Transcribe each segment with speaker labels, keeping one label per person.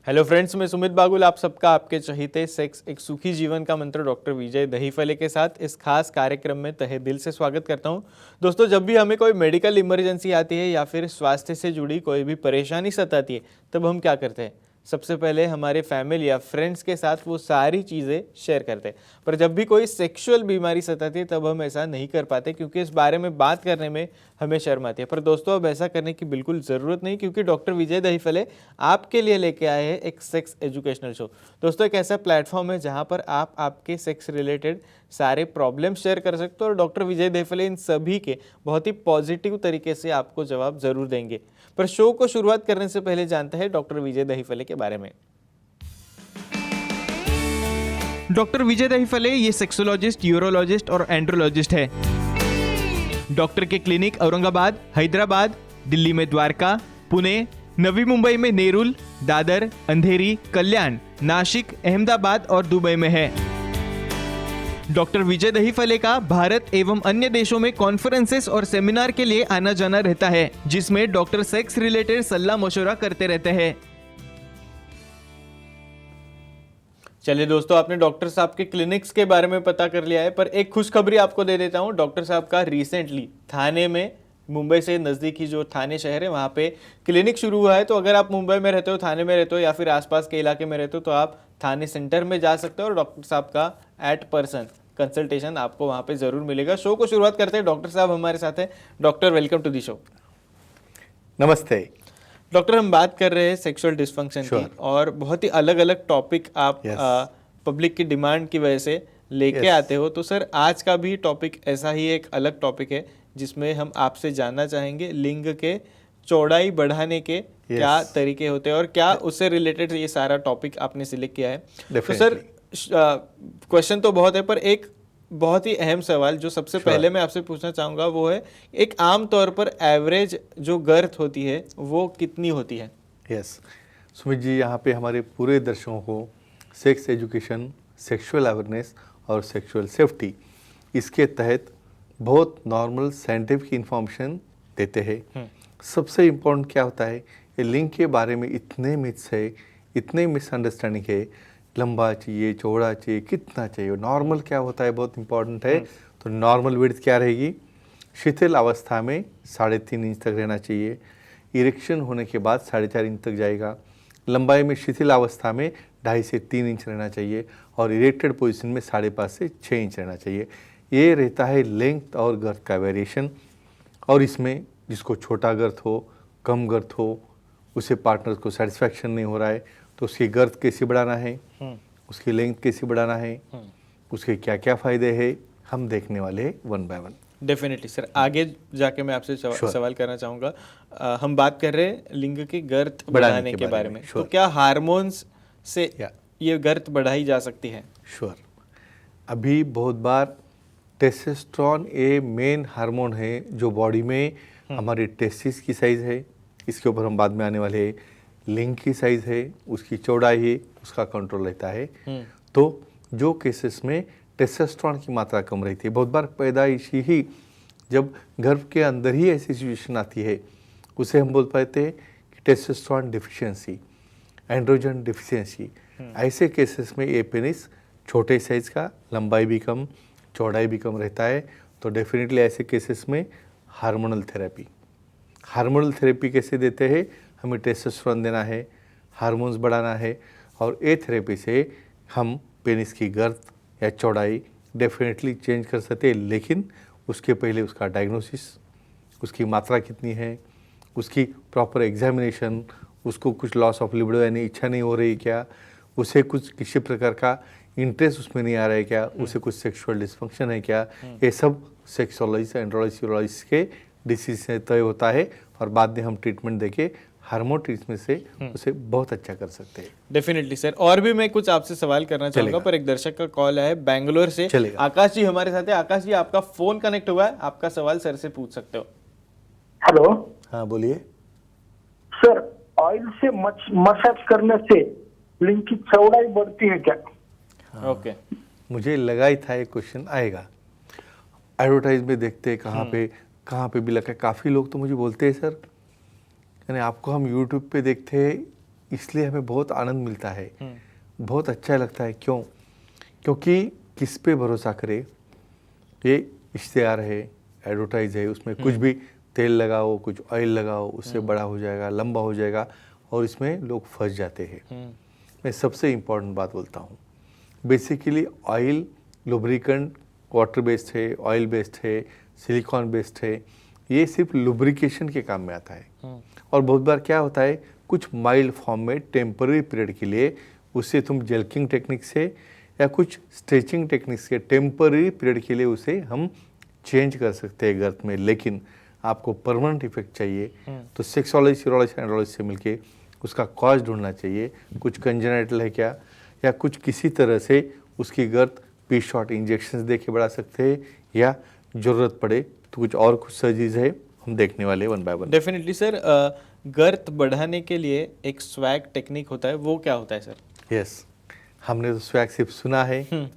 Speaker 1: Hello friends, मैं सुमित बागुल आप सबका आपके चहीते सेक्स एक सुखी जीवन का मंत्र डॉक्टर विजय दहीफले के साथ इस खास कार्यक्रम में तहे दिल से स्वागत करता हूं। दोस्तों, जब भी हमें कोई मेडिकल इमरजेंसी आती है या फिर स्वास्थ्य से जुड़ी कोई भी परेशानी सताती है, तब हम क्या करते हैं? सबसे पहले हमारे फैमिली या फ्रेंड्स के साथ वो सारी चीज़ें शेयर करते हैं। पर जब भी कोई सेक्सुअल बीमारी सताती है तब हम ऐसा नहीं कर पाते, क्योंकि इस बारे में बात करने में हमें शर्म आती है। पर दोस्तों, अब ऐसा करने की बिल्कुल ज़रूरत नहीं, क्योंकि डॉक्टर विजय दहीफले आपके लिए लेके आए हैं एक सेक्स एजुकेशनल शो। दोस्तों, एक ऐसा प्लेटफॉर्म है जहाँ पर आप आपके सेक्स रिलेटेड सारे प्रॉब्लम शेयर कर सकते हो और डॉक्टर विजय दहीफले इन सभी के बहुत ही पॉजिटिव तरीके से आपको जवाब जरूर देंगे। पर शो को शुरुआत करने से पहले जानते हैं डॉक्टर विजय दहीफले के बारे में। डॉक्टर विजय दहीफले ये सेक्सोलॉजिस्ट, यूरोलॉजिस्ट और एंड्रोलॉजिस्ट है। डॉक्टर के क्लिनिक औरंगाबाद, हैदराबाद, दिल्ली में द्वारका, पुणे, नवी मुंबई में नेरुल, दादर, अंधेरी, कल्याण, नासिक, अहमदाबाद और दुबई में है। डॉक्टर विजय दहीफले का भारत एवं अन्य देशों में कॉन्फ्रेंसेस और सेमिनार के लिए आना जाना रहता है, जिसमें डॉक्टर सेक्स रिलेटेड सलाह मशवरा करते रहते हैं। चलिए दोस्तों, आपने डॉक्टर साहब के क्लिनिक्स के बारे में पता कर लिया है, पर एक खुशखबरी आपको दे देता हूं। डॉक्टर साहब का रिसेंटली थाने में, मुंबई से नज़दीकी जो थाने शहर है वहाँ पे क्लिनिक शुरू हुआ है। तो अगर आप मुंबई में रहते हो, थाने में रहते हो या फिर आसपास के इलाके में रहते हो, तो आप थाने सेंटर में जा सकते हो और डॉक्टर साहब का एट पर्सन कंसल्टेशन आपको वहाँ पे ज़रूर मिलेगा। शो को शुरुआत करते हैं। डॉक्टर साहब हमारे साथ हैं। Doctor, welcome to the show.
Speaker 2: नमस्ते
Speaker 1: डॉक्टर, हम बात कर रहे हैं सेक्सुअल डिस्फंक्शन की, और बहुत ही अलग अलग टॉपिक आप पब्लिक की डिमांड की वजह से लेके आते हो। तो सर, आज का भी टॉपिक ऐसा ही एक अलग टॉपिक है, जिसमें हम आपसे जानना चाहेंगे लिंग के चौड़ाई बढ़ाने के क्या तरीके होते हैं और क्या उससे रिलेटेड ये सारा टॉपिक आपने सिलेक्ट किया है। तो सर, क्वेश्चन तो बहुत है, पर एक बहुत ही अहम सवाल जो सबसे पहले मैं आपसे पूछना चाहूँगा वो है, एक आम तौर पर एवरेज जो गर्थ होती है वो कितनी होती है?
Speaker 2: यस सुमित जी, यहाँ पे हमारे पूरे दर्शकों को सेक्स एजुकेशन, सेक्सुअल अवेयरनेस और सेक्सुअल सेफ्टी, इसके तहत बहुत नॉर्मल साइंटिफिक इंफॉर्मेशन देते हैं। सबसे इम्पोर्टेंट क्या होता है, ये लिंग के बारे में इतने मिथ्स है, इतने मिसअंडरस्टैंडिंग है। लंबा चाहिए, चौड़ा चाहिए, कितना चाहिए, नॉर्मल क्या होता है, बहुत इंपॉर्टेंट है। तो नॉर्मल विड्थ क्या रहेगी? शिथिल अवस्था में 3.5 इंच तक रहना चाहिए। इरेक्शन होने के बाद 4.5 इंच तक जाएगा। लंबाई में शिथिल अवस्था में 2.5 से 3 इंच रहना चाहिए और इरेक्टेड पोजीशन में 5.5 से 6 इंच रहना चाहिए। ये रहता है लेंथ और गर्थ का वेरिएशन। और इसमें जिसको छोटा गर्थ हो, कम गर्थ हो, उसे पार्टनर को सेटिस्फैक्शन नहीं हो रहा है, तो उसकी गर्थ कैसे बढ़ाना है, उसकी लेंथ कैसे बढ़ाना है, उसके क्या क्या फ़ायदे हैं, हम देखने वाले हैं one by one.
Speaker 1: Definitely sir, आगे जाके मैं आपसे सवाल करना चाहूँगा। हम बात कर रहे हैं लिंग की गर्थ बढ़ाने के बारे में। तो क्या हार्मोन्स से ये गर्थ बढ़ाई जा सकती है?
Speaker 2: श्योर। अभी बहुत बार टेस्टोस्टेरोन ये मेन हार्मोन है जो बॉडी में हमारी टेस्टिस की साइज़ है, इसके ऊपर हम बाद में आने वाले हैं। लिंग की साइज़ है, उसकी चौड़ाई है, उसका कंट्रोल रहता है। तो जो केसेस में टेस्टोस्टेरोन की मात्रा कम रहती है, बहुत बार पैदाइशी ही जब गर्भ के अंदर ही ऐसी सिचुएशन आती है, उसे हम बोल पाते हैं कि टेस्टोस्टेरोन डिफिशियंसी, एंड्रोजन डिफिशियंसी। ऐसे केसेस में ये पेनिस छोटे साइज़ का, लंबाई भी कम, चौड़ाई भी कम रहता है। तो डेफिनेटली ऐसे केसेस में हार्मोनल थेरेपी कैसे देते हैं? हमें टेस्टोस्टेरोन देना है, हार्मोन्स बढ़ाना है, और ये थेरेपी से हम पेनिस की गर्थ या चौड़ाई डेफिनेटली चेंज कर सकते हैं। लेकिन उसके पहले उसका डायग्नोसिस, उसकी मात्रा कितनी है, उसकी प्रॉपर एग्जामिनेशन, उसको कुछ लॉस ऑफ लिबिडो यानी इच्छा नहीं हो रही क्या, उसे कुछ किसी प्रकार का इंटरेस्ट उसमें नहीं आ रहा है क्या, उसे कुछ सेक्सुअल डिस्फंक्शन है क्या, ये सब सेक्सोलॉजिस्ट, एंड्रोलॉजिस्ट, यूरोलॉजिस्ट के डिसीज से तय होता है। और बाद में हम ट्रीटमेंट देके हार्मोन ट्रीटमेंट से उसे बहुत अच्छा कर सकते हैं।
Speaker 1: डेफिनेटली सर, और भी मैं कुछ आपसे सवाल करना चाहूँगा, पर एक दर्शक का कॉल है बैंगलोर से। आकाश जी हमारे साथ है। आकाश जी, आपका फोन कनेक्ट हुआ है, आपका सवाल सर से पूछ सकते हो।
Speaker 3: हेलो।
Speaker 2: हाँ बोलिए
Speaker 3: सर, ऑयल से मसाज करने से लिंग की चौड़ाई बढ़ती है क्या?
Speaker 1: ओके।
Speaker 2: मुझे लगा ही था ये क्वेश्चन आएगा। एडवर्टाइज में देखते हैं कहाँ पे भी लगा। काफ़ी लोग तो मुझे बोलते हैं सर, यानी आपको हम यूट्यूब पे देखते हैं, इसलिए हमें बहुत आनंद मिलता है, बहुत अच्छा लगता है। क्यों? क्योंकि किस पे भरोसा करे, ये इश्तेहार है, एडवर्टाइज है, उसमें कुछ भी तेल लगाओ, कुछ ऑयल लगाओ, उससे बड़ा हो जाएगा, लंबा हो जाएगा, और इसमें लोग फंस जाते हैं। मैं सबसे इम्पोर्टेंट बात बोलता हूँ, basically oil lubricant water based है, ऑयल बेस्ड है, सिलिकॉन बेस्ड है, ये सिर्फ लुब्रिकेशन के काम में आता है। और बहुत बार क्या होता है, कुछ माइल्ड फॉर्म में टेम्पररी पीरियड के लिए उसे तुम जेल्किंग टेक्निक से या कुछ स्ट्रेचिंग टेक्निक से टेम्पररी पीरियड के लिए उसे हम चेंज कर सकते हैं गर्थ में। लेकिन आपको परमानेंट इफेक्ट चाहिए तो सेक्सोलॉजी, यूरोलॉजी, एंड्रोलॉजी से मिलके उसका कॉज ढूंढना चाहिए। कुछ कंजेनाइटल है क्या, या कुछ किसी तरह से उसकी गर्थ पी शॉट इंजेक्शन दे के बढ़ा सकते हैं, या ज़रूरत पड़े तो कुछ सर्जरीज है, हम देखने वाले one by one.
Speaker 1: Definitely sir, girth बढ़ाने के लिए एक स्वैग टेक्निक होता है, वो क्या होता है सर?
Speaker 2: यस, हमने तो स्वैग सिर्फ सुना है,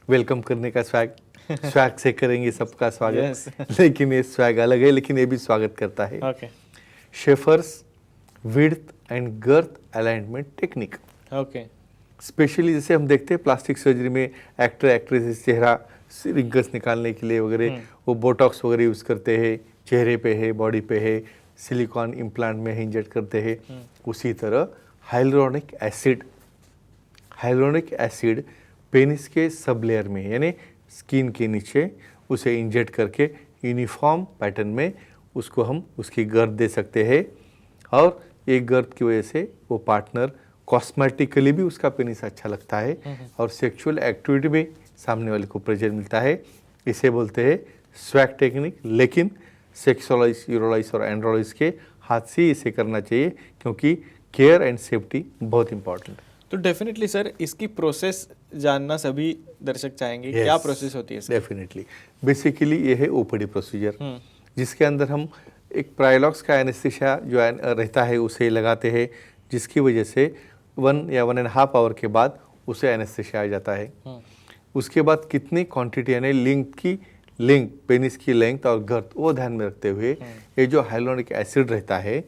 Speaker 2: वेलकम करने का स्वैग, स्वैग से करेंगे सबका स्वागत। लेकिन ये स्वैग अलग है, लेकिन ये भी स्वागत करता है।
Speaker 1: Okay,
Speaker 2: Schaefer's width and girth alignment technique.
Speaker 1: Okay,
Speaker 2: specially जैसे हम देखते हैं प्लास्टिक सर्जरी में एक्टर एक्ट्रेस चेहरा रिंकल्स निकालने के लिए वगैरह वो बोटॉक्स वगैरह यूज़ करते हैं, चेहरे पे है, बॉडी पे है, सिलिकॉन इम्प्लांट में है, इंजेक्ट करते हैं। उसी तरह हाइलोनिक एसिड पेनिस के सब लेयर में, यानी स्किन के नीचे उसे इंजेक्ट करके यूनिफॉर्म पैटर्न में उसको हम उसकी गर्थ दे सकते हैं। और एक गर्थ की वजह से वो पार्टनर कॉस्मेटिकली भी उसका पेनिस अच्छा लगता है और सेक्सुअल एक्टिविटी में सामने वाले को प्रेजर मिलता है। इसे बोलते हैं स्वैग टेक्निक। लेकिन सेक्सोलॉजिस्ट, यूरोलॉजिस्ट और एंड्रोलॉजिस्ट के हाथ से इसे करना चाहिए, क्योंकि केयर एंड सेफ्टी बहुत इंपॉर्टेंट है।
Speaker 1: तो डेफिनेटली सर, इसकी प्रोसेस जानना सभी दर्शक चाहेंगे। क्या प्रोसेस होती है सर?
Speaker 2: डेफिनेटली, बेसिकली ये है ओपीडी प्रोसीजर, जिसके अंदर हम एक प्राइलॉक्स का एनेस्थीसिया जो रहता है उसे लगाते हैं, जिसकी वजह से 1 या 1.5 आवर के बाद उसे एनेस्थीसिया आ जाता है। उसके बाद कितनी क्वांटिटी, यानी लिंक पेनिस की लेंथ और गर्थ, वो ध्यान में रखते हुए ये जो हाइलोनिक एसिड रहता है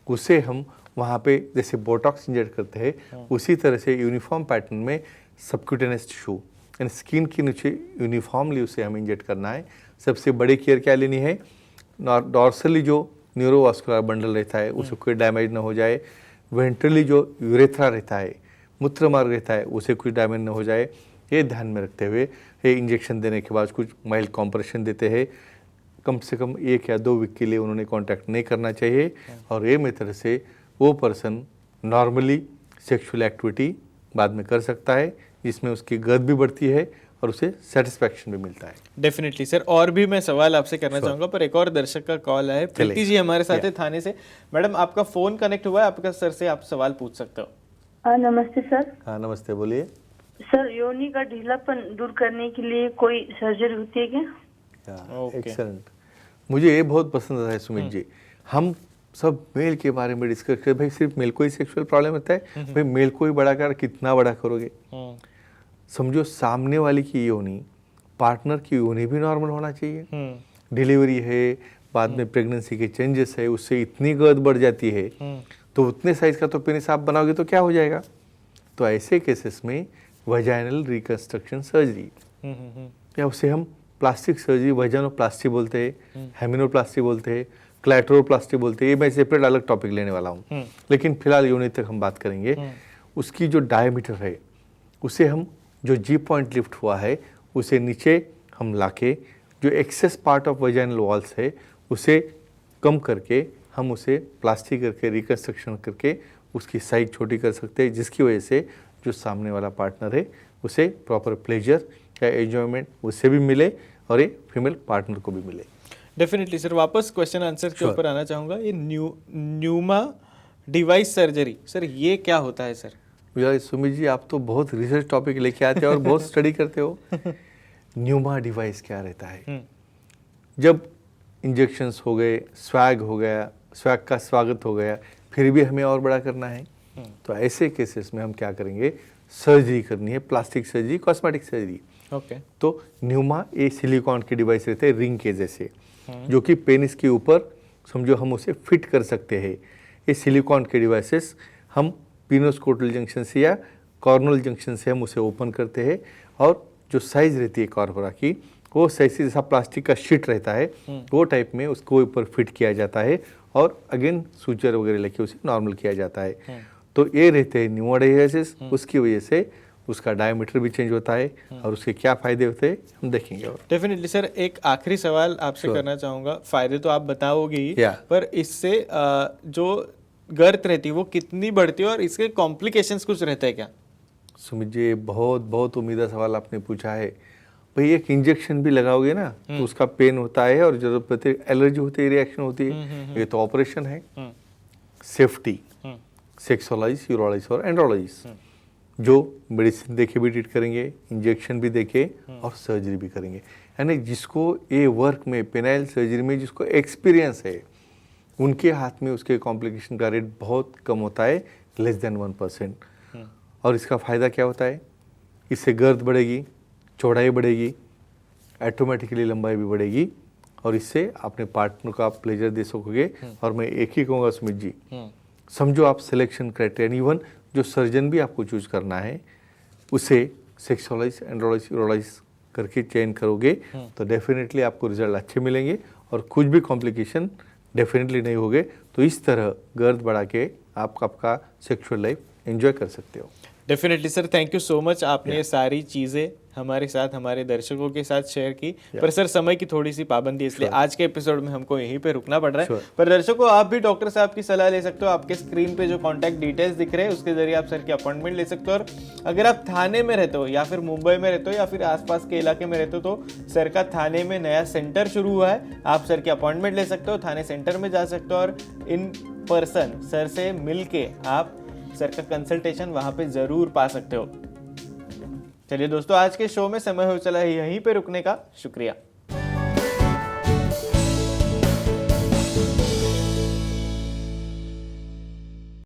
Speaker 2: उसे हम वहाँ पे जैसे बोटॉक्स इंजेक्ट करते हैं, उसी तरह से यूनिफॉर्म पैटर्न में सबक्यूटेनियस टिश्यू यानी स्किन के नीचे यूनिफॉर्मली उसे हमें इंजेक्ट करना है। सबसे बड़ी केयर क्या लेनी है, डॉर्सली जो न्यूरोवास्कुलर बंडल रहता है उसे कोई डैमेज ना हो जाए, वेंट्रली जो यूरेथ्रा रहता है, मूत्र मार्ग रहता है, उसे कुछ डैमेज ना हो जाए, ये ध्यान में रखते हुए ये इंजेक्शन देने के बाद कुछ माइल्ड कॉम्प्रेशन देते हैं। कम से कम 1 या 2 वीक के लिए उन्होंने कांटेक्ट नहीं करना चाहिए, और ये मेथड से वो पर्सन नॉर्मली सेक्सुअल एक्टिविटी बाद में कर सकता है, जिसमें उसकी गर्थ भी बढ़ती है और उसे सेटिस्फैक्शन भी मिलता है।
Speaker 1: डेफिनेटली सर, और भी मैं सवाल आपसे करना चाहूंगा, पर एक और दर्शक का कॉल है। प्रीति जी हमारे साथ है थाने से। मैडम, आपका फोन कनेक्ट हुआ है, आपका सर से आप सवाल पूछ सकते हो।
Speaker 4: नमस्ते सर।
Speaker 2: हाँ नमस्ते, बोलिए।
Speaker 4: सर, योनि का ढीलापन दूर करने के लिए कोई सर्जरी होती है क्या?
Speaker 2: एक्सेलेंट, मुझे ये बहुत पसंद आता है सुमित जी। हम सब मेल के बारे में डिस्कस करते, भाई सिर्फ मेल को ही सेक्सुअल प्रॉब्लम होता है, भाई मेल को ही बड़ा कर कितना बड़ा करोगे। समझो सामने वाली की योनि, पार्टनर की योनि भी नॉर्मल होना चाहिए। डिलीवरी है, बाद में प्रेगनेंसी के चेंजेस है, उससे इतनी गर्थ बढ़ जाती है, तो उतने साइज का तो पेनिस आप बनाओगे तो क्या हो जाएगा। तो ऐसे केसेस में वजाइनल रिकंस्ट्रक्शन सर्जरी, या उसे हम प्लास्टिक सर्जरी, वजाइनोप्लास्टी बोलते हैं, हेमिनोप्लास्टी बोलते हैं, क्लैटरोप्लास्टी बोलते हैं, ये मैं सेपरेट अलग टॉपिक लेने वाला हूँ। लेकिन फिलहाल योनि तक हम बात करेंगे। उसकी जो डायमीटर है उसे हम, जो जी पॉइंट लिफ्ट हुआ है उसे नीचे हम लाके जो excess part of vaginal walls है उसे कम करके हम उसे प्लास्टिक करके रिकंस्ट्रक्शन करके उसकी साइज छोटी कर सकते हैं, जिसकी वजह से जो सामने वाला पार्टनर है उसे प्रॉपर प्लेजर या एंजॉयमेंट उससे भी मिले और ये फीमेल पार्टनर को भी मिले।
Speaker 1: डेफिनेटली सर, वापस क्वेश्चन आंसर के ऊपर आना चाहूँगा। ये न्यूमा डिवाइस सर्जरी, सर ये क्या होता है सर?
Speaker 2: यार सुमित जी, आप तो बहुत रिसर्च टॉपिक लेके आते हो और बहुत स्टडी करते हो। न्यूमा डिवाइस क्या रहता है? जब इंजेक्शंस हो गए, स्वैग हो गया, स्वैग का स्वागत हो गया, फिर भी हमें और बड़ा करना है, तो ऐसे केसेस में हम क्या करेंगे, सर्जरी करनी है, plastic surgery, cosmetic surgery.
Speaker 1: Okay.
Speaker 2: तो न्यूमा ये सिलिकॉन के डिवाइस रहते हैं रिंग के जैसे, जो कि पेनिस के ऊपर समझो हम उसे फिट कर सकते हैं। ये सिलिकॉन के डिवाइसेस हम पिनोस्कोटल जंक्शन से या कॉर्नल जंक्शन से हम उसे ओपन करते हैं और जो साइज रहती है कॉर्पोरा की वो साइज जैसा प्लास्टिक का शीट रहता है वो टाइप में उसको ऊपर फिट किया जाता है और अगेन सूचर वगैरह लेके उसे नॉर्मल किया जाता है। तो ये रहते हैं न्यूमोडायलिसिस, उसकी वजह से उसका डायमीटर भी चेंज होता है और उसके क्या फायदे होते हैं हम देखेंगे। और
Speaker 1: डेफिनेटली सर, एक आखिरी सवाल आपसे करना चाहूँगा। फायदे तो आप बताओगे ही,
Speaker 2: Yeah.
Speaker 1: पर इससे जो गर्त रहती है वो कितनी बढ़ती है और इसके कॉम्प्लिकेशंस कुछ रहते हैं क्या?
Speaker 2: सुमित जी, बहुत बहुत उम्मीदा सवाल आपने पूछा है। भाई एक इंजेक्शन भी लगाओगे ना तो उसका पेन होता है और जरूरत पड़ती है एलर्जी होती है, रिएक्शन होती है। ये तो ऑपरेशन है। सेफ्टी, सेक्सुअलाइज, यूरोलाइज और एंड्रोलाइज, जो मेडिसिन देके भी ट्रीट करेंगे, इंजेक्शन भी देके और सर्जरी भी करेंगे। यानी जिसको ये वर्क में पेनाइल सर्जरी में जिसको एक्सपीरियंस है उनके हाथ में उसके कॉम्प्लिकेशन का रेट बहुत कम होता है, लेस देन 1%। और इसका फ़ायदा क्या होता है? इससे गर्द बढ़ेगी, चौड़ाई बढ़ेगी, ऑटोमेटिकली लंबाई भी बढ़ेगी और इससे अपने पार्टनर को आप प्लेजर दे सकोगे। और मैं एक ही कहूँगा सुमित जी, समझो आप सिलेक्शन क्राइटेरिया, इवन जो सर्जन भी आपको चूज करना है उसे सेक्सुअलाइज, एंड्रोलाइज, यूरोलाइज करके चयन करोगे तो डेफिनेटली आपको रिजल्ट अच्छे मिलेंगे और कुछ भी कॉम्प्लिकेशन डेफिनेटली नहीं होंगे। तो इस तरह गर्द बढ़ा के आप आपका सेक्सुअल लाइफ एंजॉय कर सकते हो।
Speaker 1: Definitely sir, thank you so much. आपने ये सारी चीज़ें हमारे साथ, हमारे दर्शकों के साथ शेयर की। पर सर समय की थोड़ी सी पाबंदी, इसलिए आज के एपिसोड में हमको यहीं पे रुकना पड़ रहा है। पर दर्शकों, आप भी डॉक्टर साहब की सलाह ले सकते हो। आपके स्क्रीन पे जो कॉन्टैक्ट डिटेल्स दिख रहे हैं उसके जरिए आप सर की अपॉइंटमेंट ले सकते हो। और अगर आप थाने में रहते हो या फिर मुंबई में रहते हो या फिर आसपास के इलाके में रहते हो तो सर का थाने में नया सेंटर शुरू हुआ है। आप सर की अपॉइंटमेंट ले सकते हो, थाने सेंटर में जा सकते हो और इन पर्सन सर से मिल के आप सर का कंसल्टेशन वहां पे जरूर पा सकते हो। चलिए दोस्तों, आज के शो में समय हो चला है यहीं पे रुकने का। शुक्रिया।